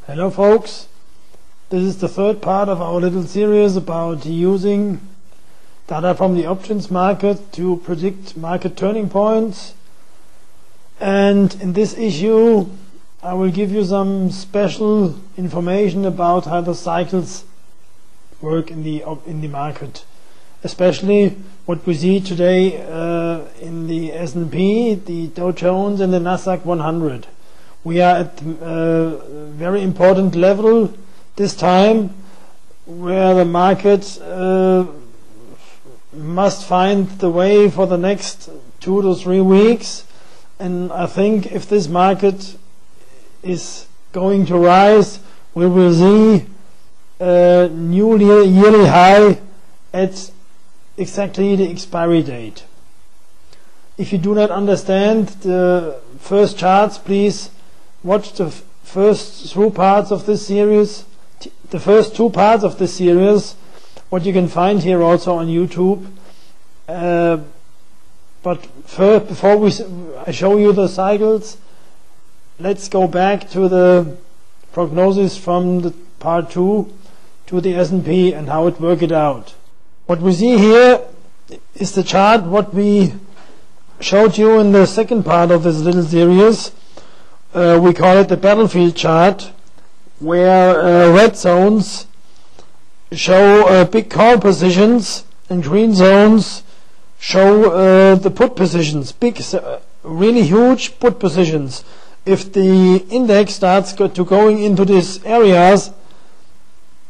Hello folks, this is the third part of our little series about using data from the options market to predict market turning points. And in this issue I will give you some special information about how the cycles work in the market, especially what we see today in the S&P, the Dow Jones and the Nasdaq 100. We are at a very important level this time, where the market must find the way for the next 2 to 3 weeks. And I think if this market is going to rise, we will see a new yearly high at exactly the expiry date. If you do not understand the first charts, please watch the first two parts of this series. What you can find here also on YouTube. But first, before I show you the cycles, let's go back to the prognosis from the part 2 to the S&P and how it worked out. What we see here is the chart what we showed you in the second part of this little series. We call it the battlefield chart, where red zones show big call positions and green zones show the put positions, big, really huge put positions. If the index starts going into these areas,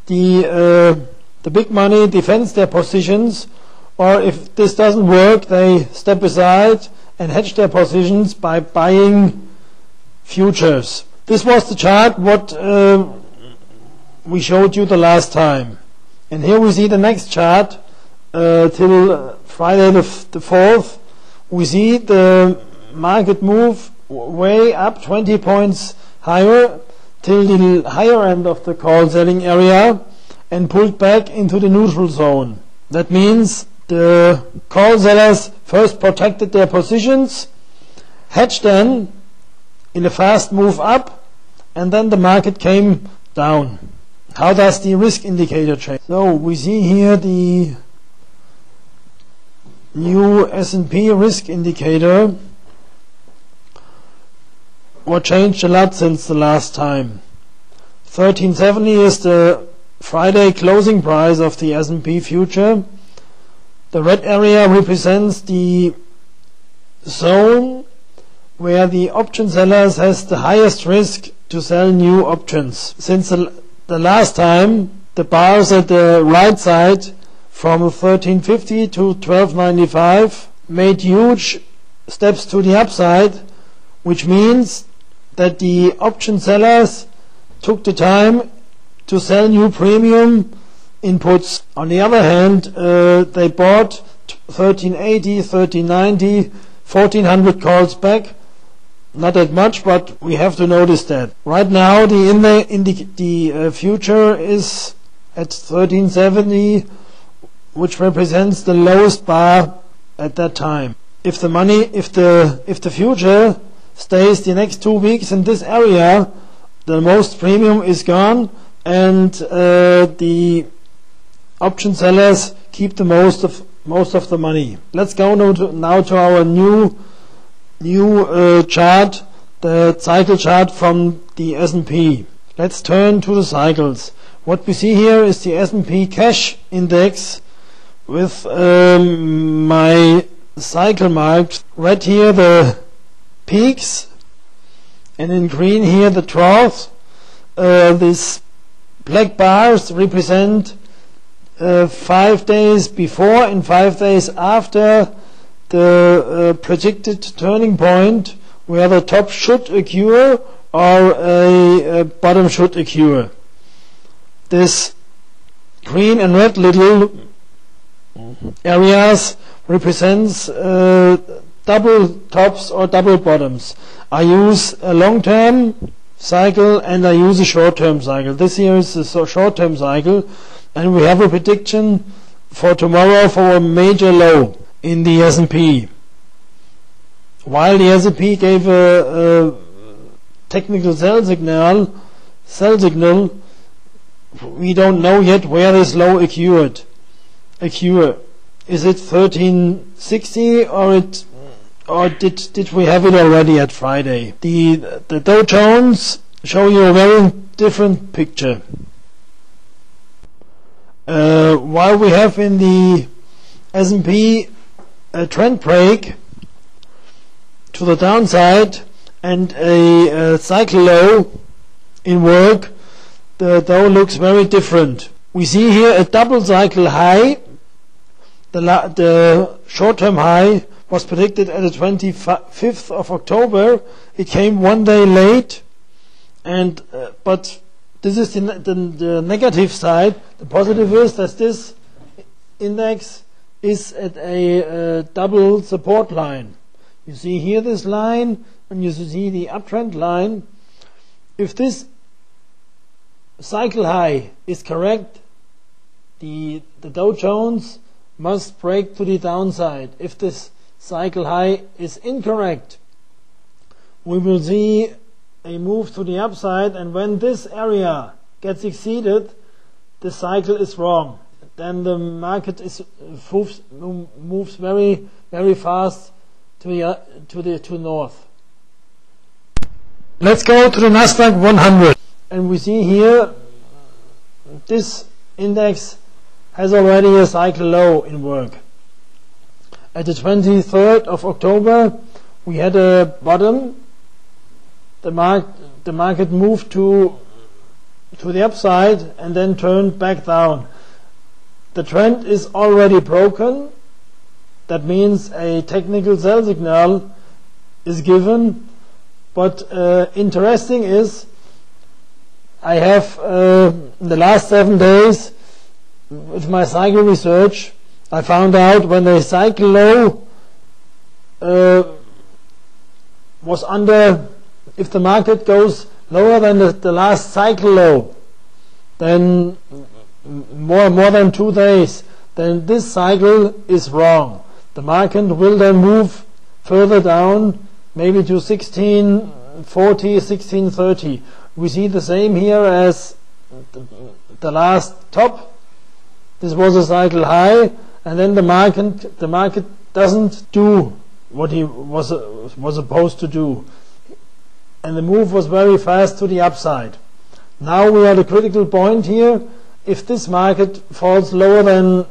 the big money defends their positions, or if this doesn't work, they step aside and hedge their positions by buying futures. This was the chart what we showed you the last time. And here we see the next chart till Friday the 4th. We see the market move way up 20 points higher till the higher end of the call selling area and pulled back into the neutral zone. That means the call sellers first protected their positions, hedged then in a fast move up, and then the market came down. How does the risk indicator change? So we see here the new S&P risk indicator, what changed a lot since the last time. 1370 is the Friday closing price of the S&P-Future. The red area represents the zone where the option sellers has the highest risk to sell new options. Since the last time, the bars at the right side from 1350 to 1295 made huge steps to the upside, which means that the option sellers took the time to sell new premium inputs. On the other hand, they bought 1380, 1390, 1400 calls back. Not that much, but we have to notice that. Right now the future is at 1370, which represents the lowest bar at that time. If the future stays the next 2 weeks in this area, the most premium is gone, and the option sellers keep the most of the money. Let's go now to our new chart, the cycle chart from the S&P. Let's turn to the cycles. What we see here is the S&P cash index with my cycle marked. Red here the peaks, and in green here the troughs. These black bars represent 5 days before and 5 days after the predicted turning point, where the top should occur or a bottom should occur. This green and red little areas represents double tops or double bottoms. I use a long-term cycle and I use a short-term cycle. This here is a short-term cycle, and we have a prediction for tomorrow for a major low in the S&P. While the S&P gave a technical sell signal sell signal. We don't know yet where this low occurred. Is it 1360 or did we have it already at Friday? The Dow Jones show you a very different picture. While we have in the S&P a trend break to the downside and a cycle low in work, the Dow looks very different. We see here a double cycle high. The short-term high was predicted at the 25th of October. It came one day late, and but this is the negative side. The positive is that this index is at a double support line. You see here this line, and you see the uptrend line. If this cycle high is correct, the Dow Jones must break to the downside. If this cycle high is incorrect, we will see a move to the upside, and when this area gets exceeded, the cycle is wrong. Then the market moves very, very fast to north. Let's go to the Nasdaq 100, and we see here this index has already a cycle low in work. At the 23rd of October, we had a bottom. The market moved to the upside and then turned back down. The trend is already broken. That means a technical sell signal is given. But interesting is, I have in the last 7 days with my cycle research, I found out when the cycle low was under, if the market goes lower than the last cycle low, then more than 2 days, then this cycle is wrong. The market will then move further down, maybe to 1640, 1630. We see the same here as the last top. This was a cycle high, and then the market doesn't do what he was supposed to do, and the move was very fast to the upside. Now we are at a critical point here. If this market falls lower than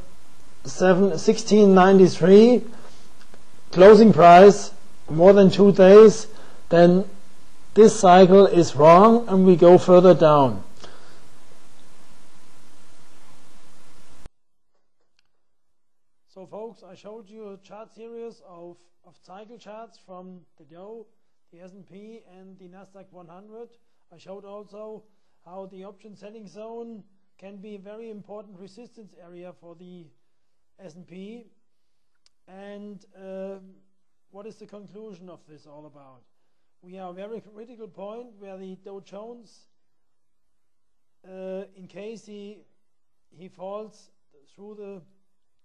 1693 closing price, more than 2 days, then this cycle is wrong and we go further down. So folks, I showed you a chart series of cycle charts from the Dow, the S&P and the Nasdaq 100. I showed also how the option selling zone can be a very important resistance area for the S&P. And what is the conclusion of this all about? We are at a very critical point where the Dow Jones, in case he falls through the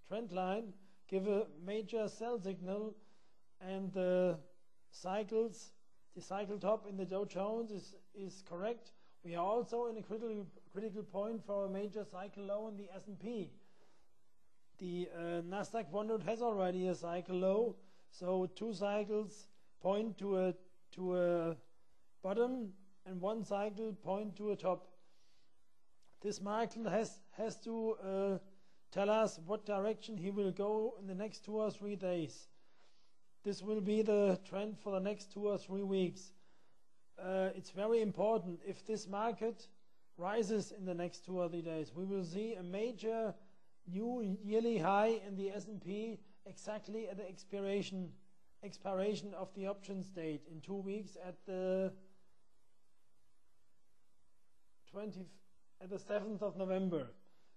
trend line, give a major sell signal, and the cycle top in the Dow Jones is correct. We are also in a critical point for a major cycle low in the S&P. The Nasdaq 100 has already a cycle low, so 2 cycles point to a bottom and 1 cycle point to a top. This market has to tell us what direction he will go in the next 2 or 3 days. This will be the trend for the next 2 or 3 weeks. It's very important. If this market rises in the next 2 or 3 days, we will see a major new yearly high in the S&P exactly at the expiration of the options date in 2 weeks at the 7th of November.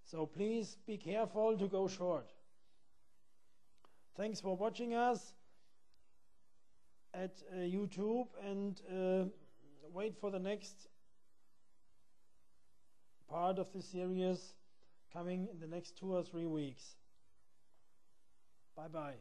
So please be careful to go short. Thanks for watching us at YouTube, and wait for the next part of the series coming in the next 2 or 3 weeks. Bye bye.